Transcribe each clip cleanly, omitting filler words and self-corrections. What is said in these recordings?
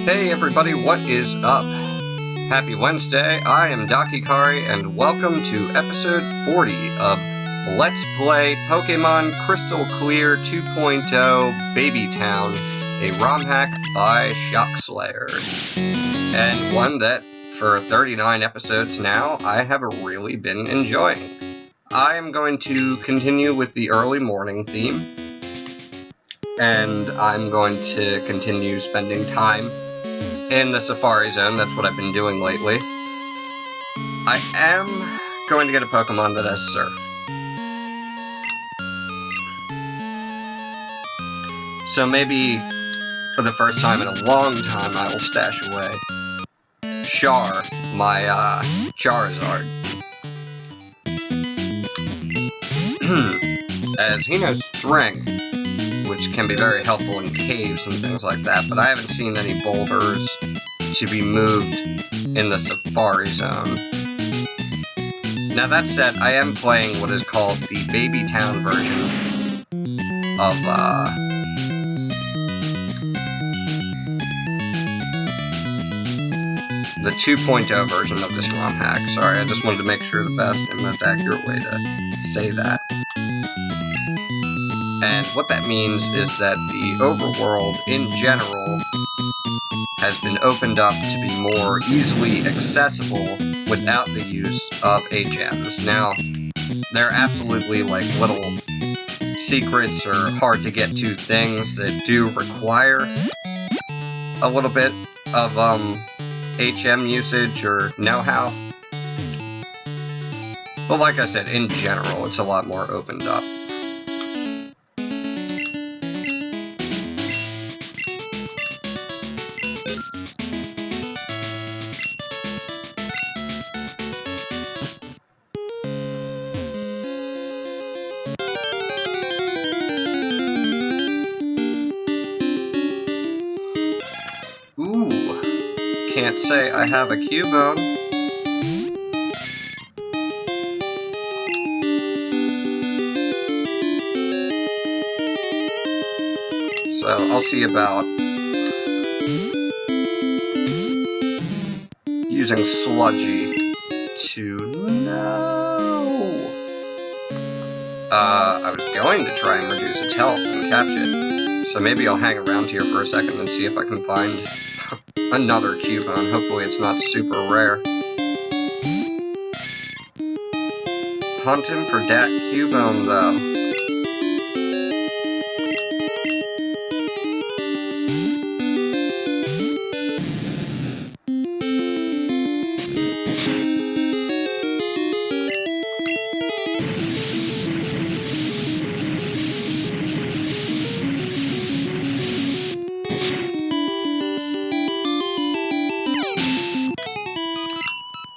Hey everybody, what is up? Happy Wednesday, I am Dakikari, and welcome to episode 40 of Let's Play Pokémon Crystal Clear 2.0 Babytown, a ROM hack by Shockslayer. And one that, for 39 episodes now, I have really been enjoying. I am going to continue with the early morning theme, and I'm going to continue spending time in the Safari Zone. That's what I've been doing lately. I am going to get a Pokemon that has Surf. So maybe, for the first time in a long time, I will stash away Char, my Charizard. As he knows Strength, which can be very helpful in caves and things like that, but I haven't seen any boulders to be moved in the Safari Zone. Now that said, I am playing what is called the Babytown version of, the 2.0 version of this ROM hack. Sorry, I just wanted to make sure the best and most accurate way to say that. And what that means is that the overworld, in general, has been opened up to be more easily accessible without the use of HMs. Now, there are absolutely, like, little secrets or hard-to-get-to things that do require a little bit of, HM usage or know-how. But like I said, in general, it's a lot more opened up. Can't say I have a Cubone. So I'll see about using Sludgy to... No! I was going to try and reduce its health and catch it. So maybe I'll hang around here for a second and see if I can find another Cubone. Hopefully it's not super rare. Hunting for dat Cubone, though.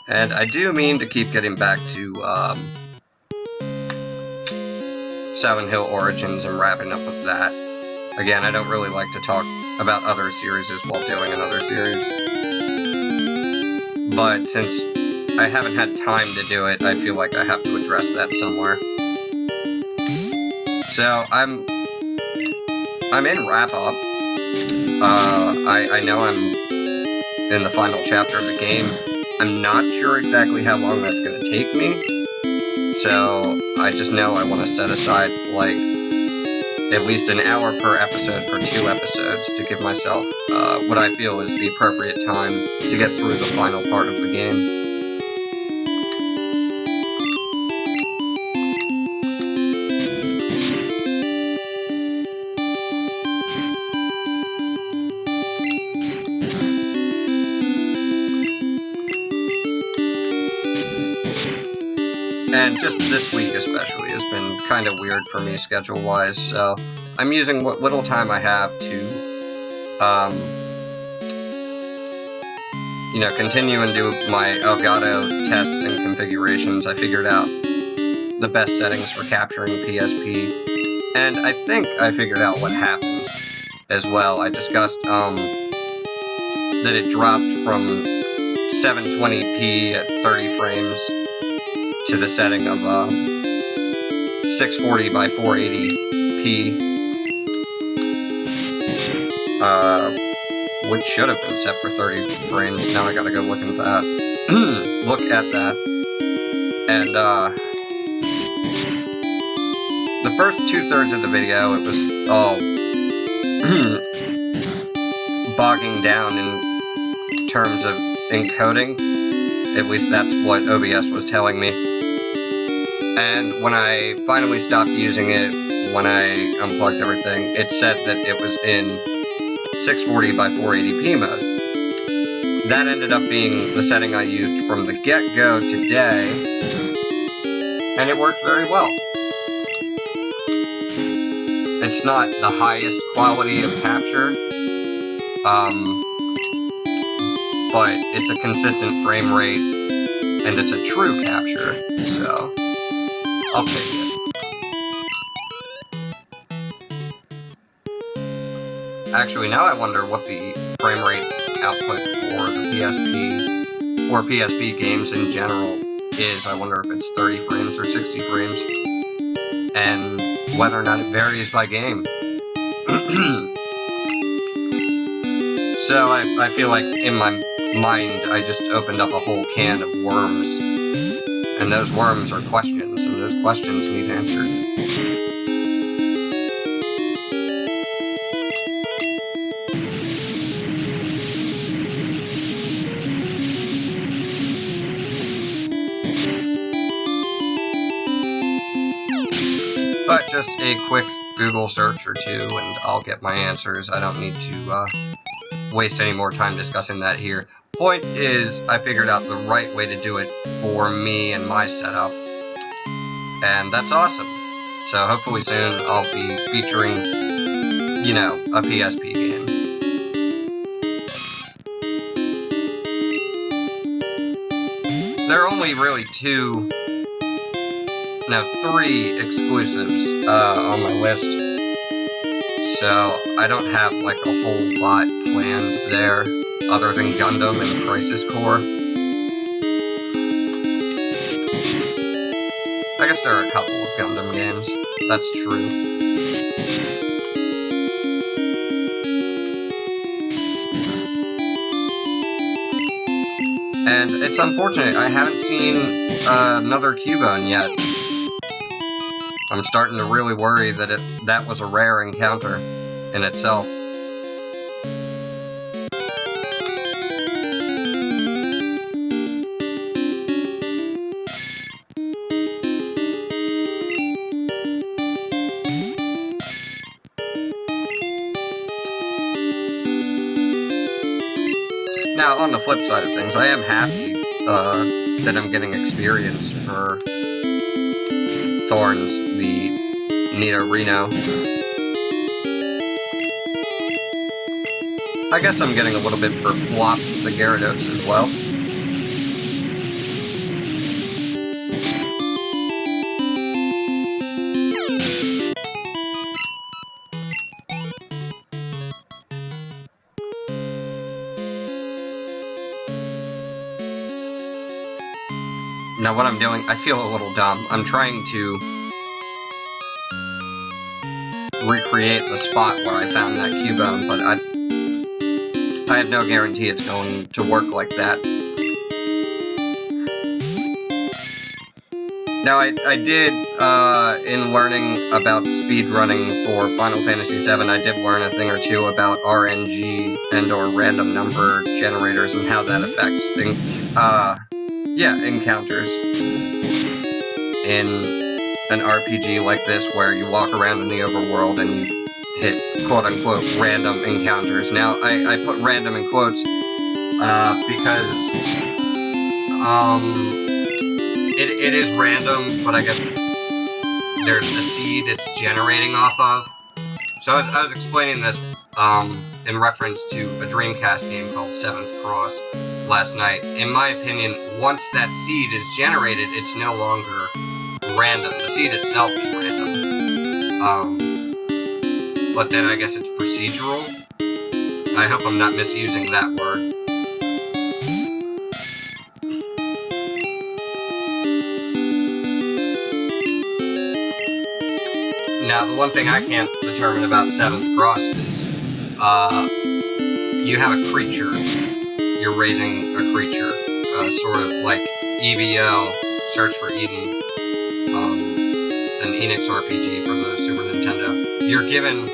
And I do mean to keep getting back to, Seven Hill Origins and wrapping up with that. Again, I don't really like to talk about other series while doing another series. But since I haven't had time to do it, I feel like I have to address that somewhere. So, I'm in wrap-up. I know I'm in the final chapter of the game. I'm not sure exactly how long that's going to take me, so I just know I want to set aside, like, at least an hour per episode for 2 episodes to give myself what I feel is the appropriate time to get through the final part of the game. And just this week especially has been kind of weird for me schedule-wise, so I'm using what little time I have to, you know, continue and do my Elgato tests and configurations. I figured out the best settings for capturing PSP, and I think I figured out what happened as well. I discussed, that it dropped from 720p at 30 frames to the setting of 640 by 480p which should have been set for 30 frames. Now I gotta go look at that. Look at that. And, the first 2/3 of the video, it was all bogging down in terms of encoding. At least that's what OBS was telling me. And when I finally stopped using it, when I unplugged everything, it said that it was in 640 by 480p mode. That ended up being the setting I used from the get-go today, and it worked very well. It's not the highest quality of capture, but it's a consistent frame rate, and it's a true capture, so I'll take it. Actually, now I wonder what the frame rate output for the PSP, or PSP games in general, is. I wonder if it's 30 frames or 60 frames, and whether or not it varies by game. So I feel like in my mind I just opened up a whole can of worms, and those worms are questions, and those questions need answered. But just a quick Google search or two, and I'll get my answers. I don't need to waste any more time discussing that here. Point is, I figured out the right way to do it for me and my setup, and that's awesome. So hopefully soon I'll be featuring, you know, a PSP game. There are only really three exclusives on my list, so I don't have like a whole lot planned there, other than Gundam and Crisis Core. I guess there are a couple of Gundam games, that's true. And it's unfortunate, I haven't seen another Cubone yet. I'm starting to really worry that that was a rare encounter in itself. Now, on the flip side of things, I am happy that I'm getting experience for Thorns, the Nito Reno. I guess I'm getting a little bit for Flops, the Gyarados as well. Now what I'm doing, I feel a little dumb. I'm trying to recreate the spot where I found that Cubone, but I have no guarantee it's going to work like that. Now I did, in learning about speedrunning for Final Fantasy VII, I did learn a thing or two about RNG and or random number generators and how that affects encounters in an RPG like this, where you walk around in the overworld and you hit quote-unquote random encounters. Now, I put random in quotes because it is random, but I guess there's a seed it's generating off of. So I was explaining this in reference to a Dreamcast game called 7th Cross last night. In my opinion, once that seed is generated, it's no longer random. The seed itself is random. But then I guess it's procedural. I hope I'm not misusing that word. Now, the one thing I can't determine about 7th Cross is, you have a creature. You're raising a creature, sort of like EVO, Search for Eden, an Enix RPG for the Super Nintendo. You're given,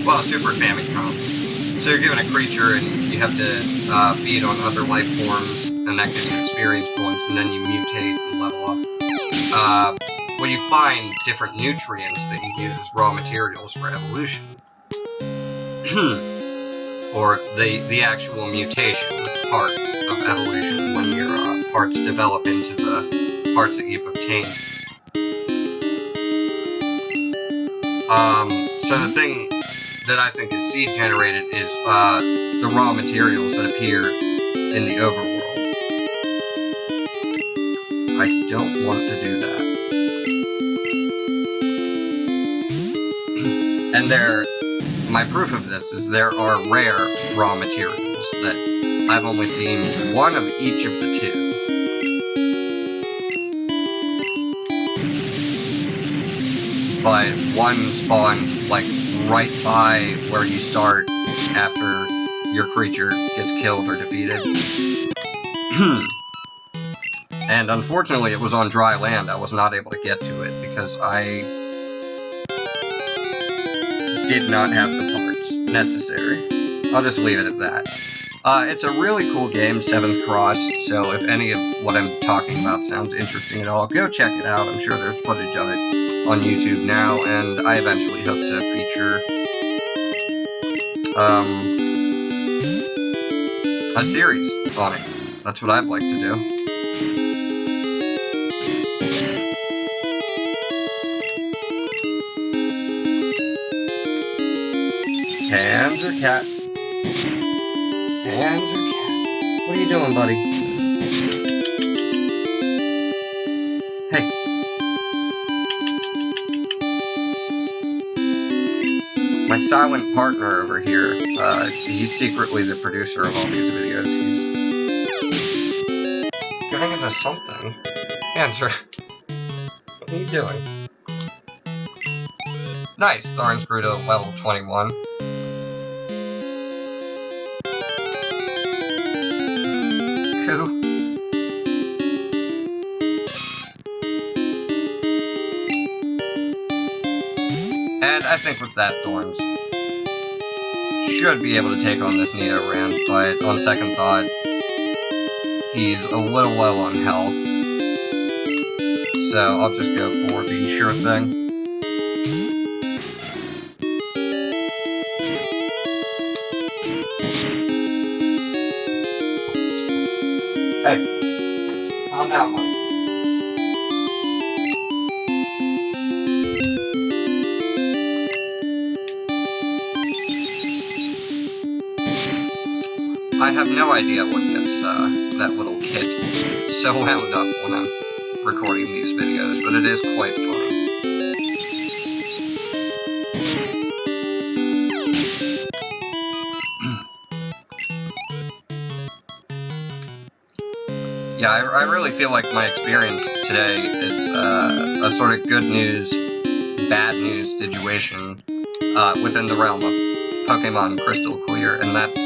well, Super Famicom. So you're given a creature, and you have to feed on other life forms, and that gives you experience points, and then you mutate and level up. When you find different nutrients that you use as raw materials for evolution, or the actual mutation part of evolution, when your parts develop into the parts that you've obtained. So the thing that I think is seed generated is the raw materials that appear in the overworld. I don't want to do that. And my proof of this is there are rare raw materials that I've only seen one of each of the two. But one spawned, like, right by where you start after your creature gets killed or defeated. And unfortunately, it was on dry land. I was not able to get to it because I did not have the parts necessary. I'll just leave it at that. It's a really cool game, 7th Cross, so if any of what I'm talking about sounds interesting at all, go check it out. I'm sure there's footage of it on YouTube now, and I eventually hope to feature a series on it. That's what I'd like to do. Hands or cat? Hands or cat? What are you doing, buddy? Hey. My silent partner over here, he's secretly the producer of all these videos. He's getting into something. Answer. What are you doing? Nice, Thorns grew to level 21. Cool. And I think with that, Thorns should be able to take on this Nidoran, but on second thought, he's a little low on health. So I'll just go for the sure thing. Hey, calm down, buddy. I have no idea what gets that little kid so wound up when I'm recording these videos, but it is quite funny. Yeah, I really feel like my experience today is a sort of good news, bad news situation within the realm of Pokemon Crystal Clear, and that's,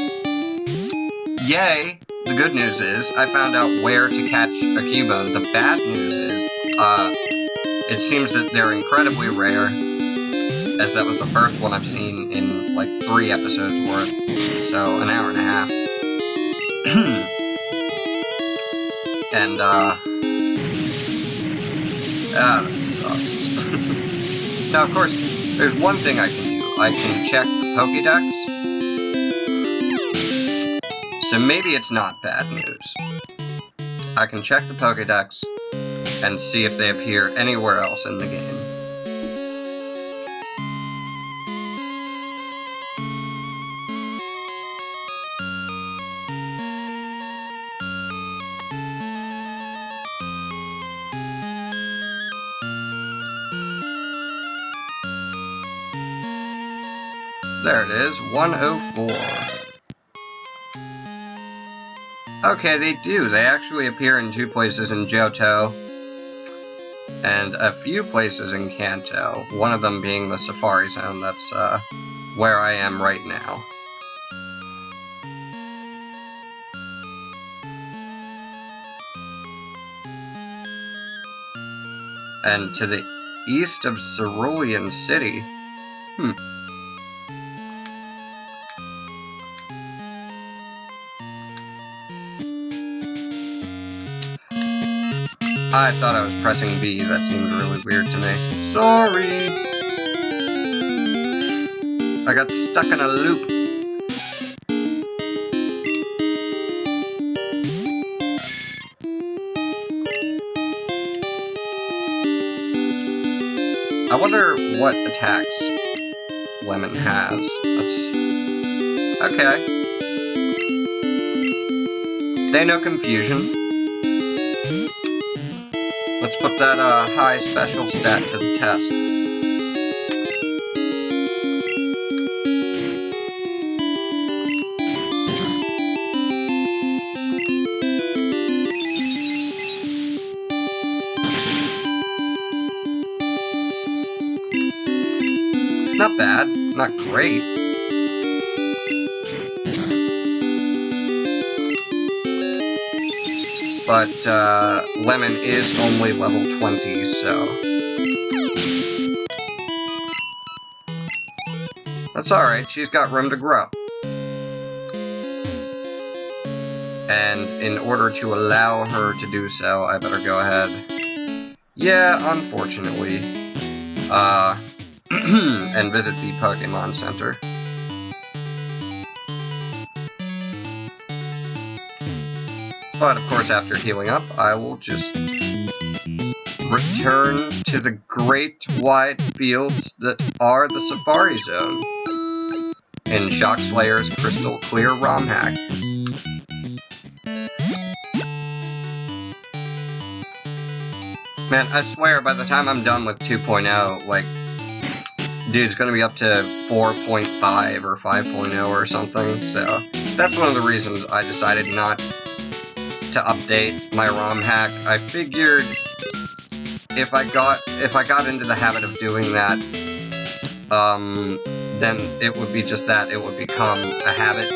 yay! The good news is, I found out where to catch a Cubone. The bad news is, it seems that they're incredibly rare, as that was the first one I've seen in, like, 3 episodes worth, so an hour and a half. And, that sucks. Now, of course, there's one thing I can do. I can check the Pokédex. So maybe it's not bad news. I can check the Pokédex and see if they appear anywhere else in the game. There it is, 104. Okay, they do. They actually appear in 2 places in Johto, and a few places in Kanto, one of them being the Safari Zone. That's where I am right now. and to the east of Cerulean City. I thought I was pressing B. That seemed really weird to me. Sorry! I got stuck in a loop. I wonder what attacks Lemon has. Okay. They know confusion. Let's put that high special stat to the test. Not bad, not great. But Lemon is only level 20, so that's alright, she's got room to grow. And in order to allow her to do so, I better go ahead. Yeah, unfortunately. And visit the Pokémon Center. But, of course, after healing up, I will just return to the great wide fields that are the Safari Zone in Shock Slayer's Crystal Clear ROM hack. Man, I swear, by the time I'm done with 2.0, like, dude's gonna be up to 4.5 or 5.0 or something, so that's one of the reasons I decided not to update my ROM hack. I figured if I got into the habit of doing that, then it would be just that, it would become a habit,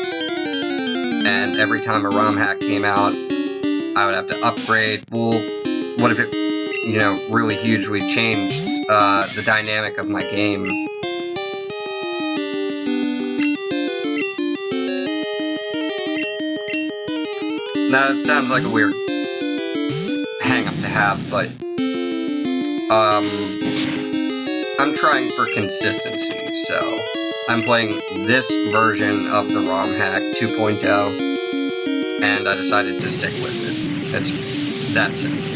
and every time a ROM hack came out, I would have to upgrade. Well, what if it, you know, really hugely changed the dynamic of my game? Now, it sounds like a weird hang-up to have, but I'm trying for consistency, so I'm playing this version of the ROM hack 2.0, and I decided to stick with it. It's that simple.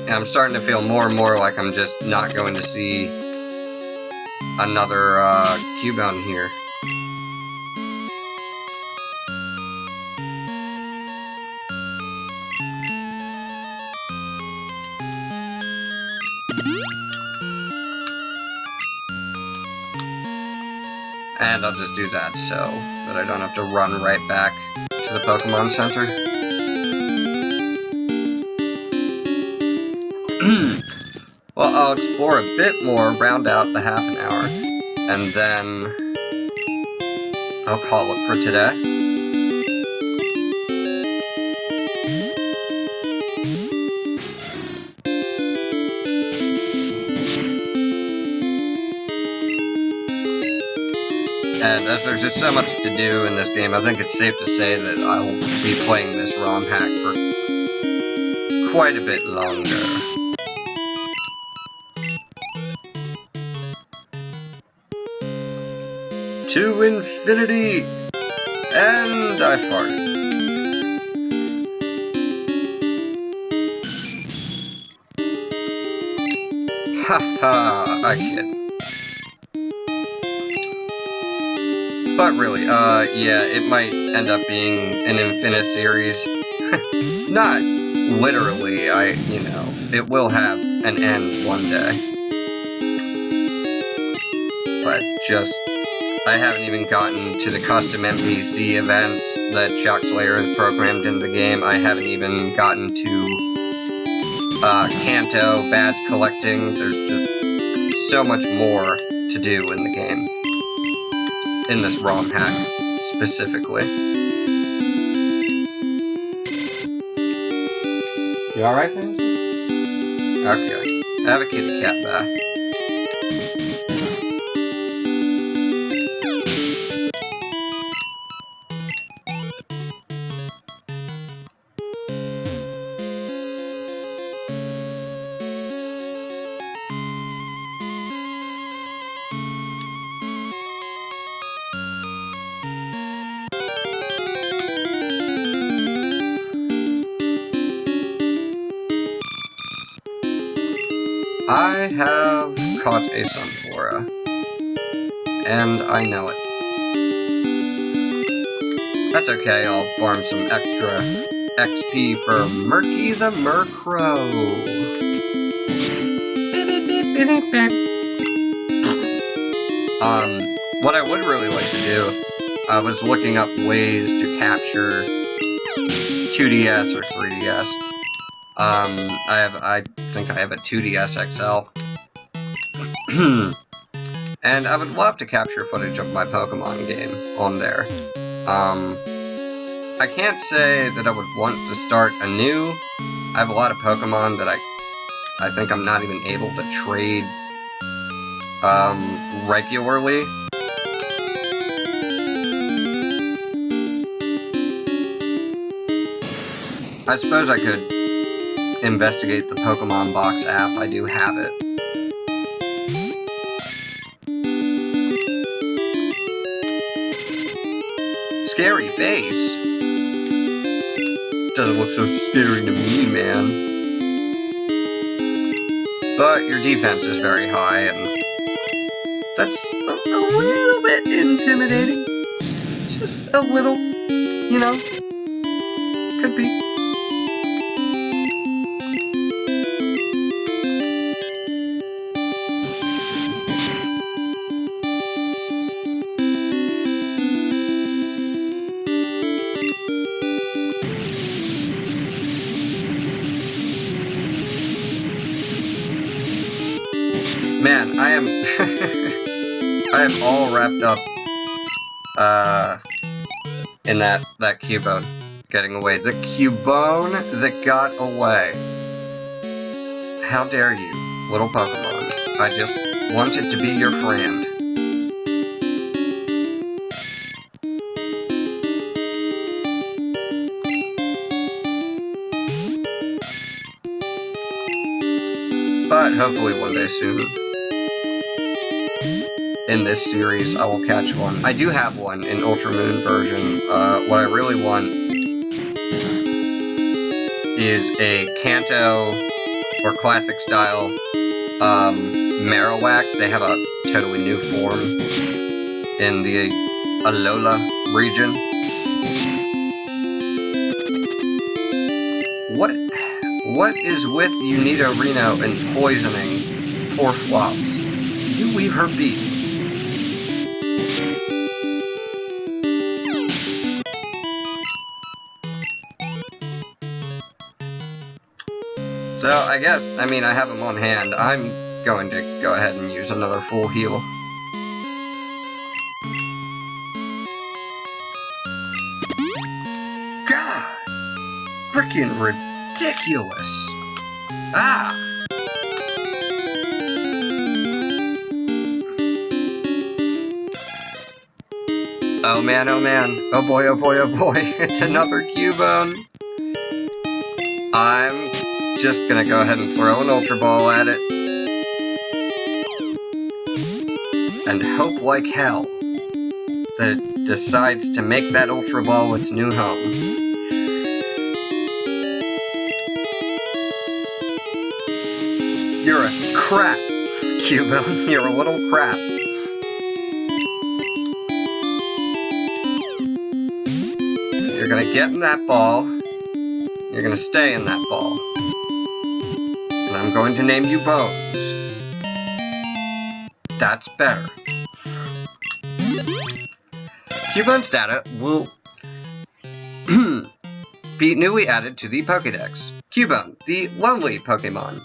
And I'm starting to feel more and more like I'm just not going to see another Cubone here. And I'll just do that so that I don't have to run right back to the Pokémon Center. Well, I'll explore a bit more, round out the half an hour, and then I'll call it for today. And as there's just so much to do in this game, I think it's safe to say that I will be playing this ROM hack for quite a bit longer. To infinity! And I farted. Haha, I kid. But really, yeah, it might end up being an infinite series. Not literally, you know, it will have an end one day. But just, I haven't even gotten to the custom NPC events that Shock Slayer has programmed into the game. I haven't even gotten to Kanto badge collecting. There's just so much more to do in the game. In this ROM hack, specifically. You alright, Fancy? Okay. Have a kitty cat bath. I have caught a Sunflora, and I know it. That's okay, I'll farm some extra XP for Murky the Murkrow. What I would really like to do, I was looking up ways to capture 2DS or 3DS. I think I have a 2DS XL. And I would love to capture footage of my Pokemon game on there. I can't say that I would want to start anew. I have a lot of Pokemon that I think I'm not even able to trade, regularly. I suppose I could investigate the Pokemon Box app. I do have it. Scary face? Doesn't look so scary to me, man. But your defense is very high, and that's a little bit intimidating. Just a little, you know, could be. Man, I am I am all wrapped up in that Cubone getting away. The Cubone that got away. How dare you, little Pokemon. I just wanted to be your friend. But hopefully one day soon. In this series, I will catch one. I do have one in Ultra Moon version. What I really want is a Kanto or classic style Marowak. They have a totally new form in the Alola region. What is with Unito Reno and poisoning poor Flops? You leave her be. So, I guess, I have him on hand. I'm going to go ahead and use another full heal. God! Frickin' ridiculous! Ah! Oh man, oh man. Oh boy, oh boy, oh boy. It's another Cubone. I'm just gonna go ahead and throw an Ultra Ball at it. And hope like hell that it decides to make that Ultra Ball its new home. You're a crap, Cubone. You're a little crap. You're gonna get in that ball. You're gonna stay in that ball. And I'm going to name you Bones. That's better. Cubone's data will be newly added to the Pokédex. Cubone, the lonely Pokémon.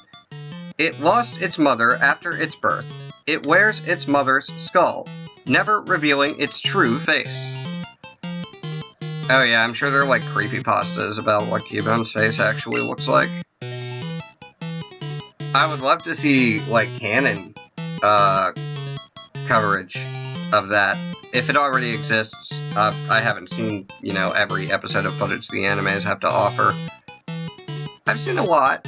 It lost its mother after its birth. It wears its mother's skull, never revealing its true face. Oh yeah, I'm sure there are like creepypastas about what Cubone's face actually looks like. I would love to see like canon coverage of that. If it already exists, I haven't seen, you know, every episode of footage the animes have to offer. I've seen a lot.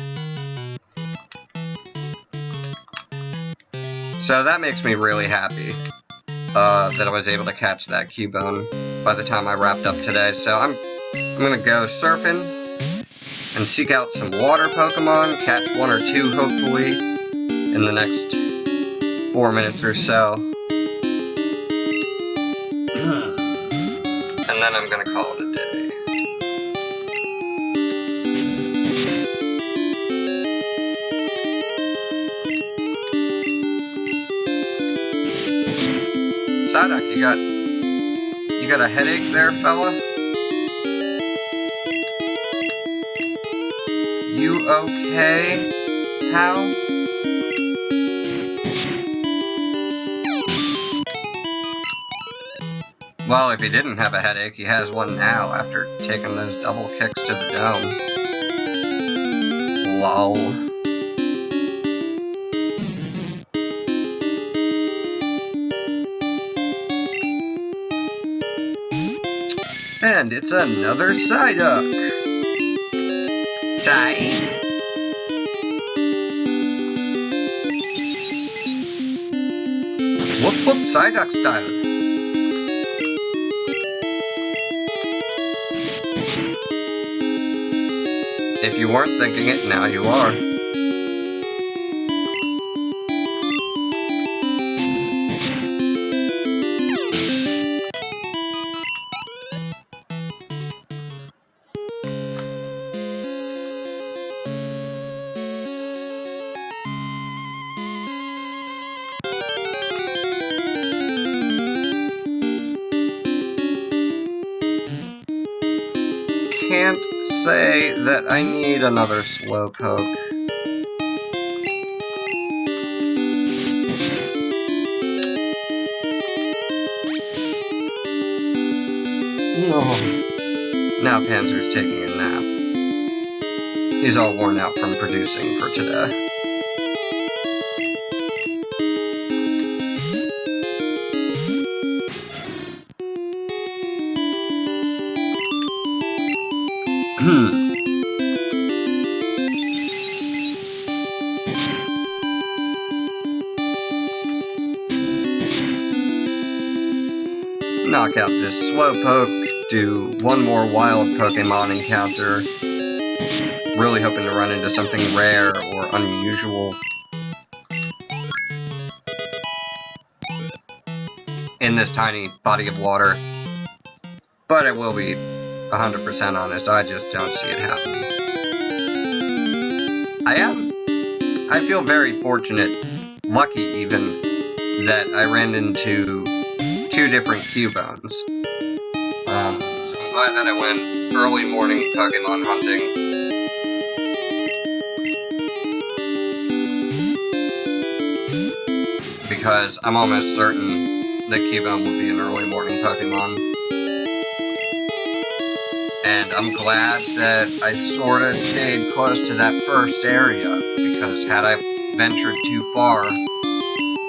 So that makes me really happy that I was able to catch that Cubone by the time I wrapped up today. So I'm gonna go surfing and seek out some water Pokemon, catch one or two hopefully in the next 4 minutes or so. And then I'm gonna call it a day. Psyduck, you got a headache there, fella? You okay, pal? Well, if he didn't have a headache, he has one now after taking those double kicks to the dome. Lol. And it's another Psyduck. Psy. Whoop whoop, Psyduck style. If you weren't thinking it, now you are. Can't say that I need another Slowpoke. No. Now Panzer's taking a nap. He's all worn out from producing for today. Knock out this Slowpoke, do one more wild Pokemon encounter. Really hoping to run into something rare or unusual in this tiny body of water. But I will be 100% honest, I just don't see it happening. I feel very fortunate, lucky even, that I ran into 2 different Cubones. So I'm glad that I went early morning Pokemon hunting. Because I'm almost certain that Cubone will be an early morning Pokemon. And I'm glad that I sorta stayed close to that first area, because had I ventured too far,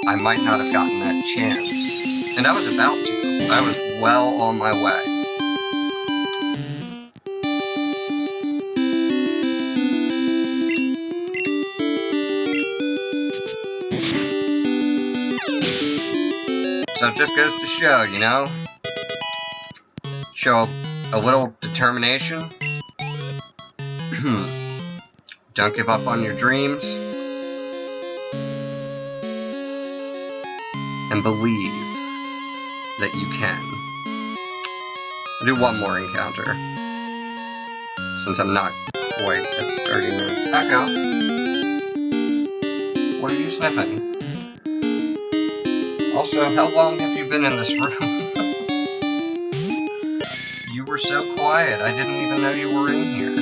I might not have gotten that chance. And I was about to. I was well on my way. So it just goes to show, you know? Show a little determination. Don't give up on your dreams. And believe that you can. I'll do one more encounter, since I'm not quite at 30 minutes. Echo, what are you sniffing? Also, how long have you been in this room? You were so quiet, I didn't even know you were in here.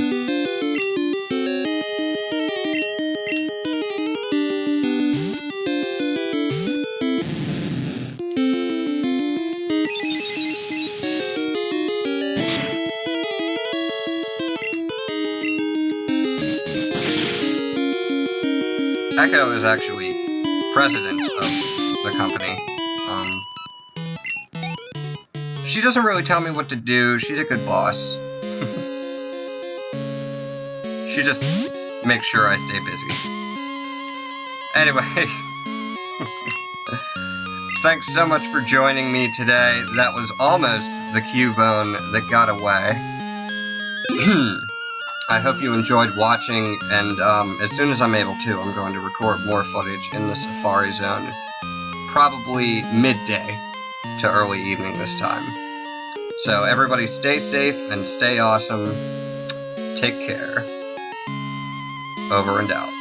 Echo is actually president of the company. She doesn't really tell me what to do. She's a good boss. She just makes sure I stay busy. Anyway, thanks so much for joining me today. That was almost the Cubone that got away. I hope you enjoyed watching, and as soon as I'm able to, I'm going to record more footage in the Safari Zone. Probably midday to early evening this time. So everybody stay safe and stay awesome. Take care. Over and out.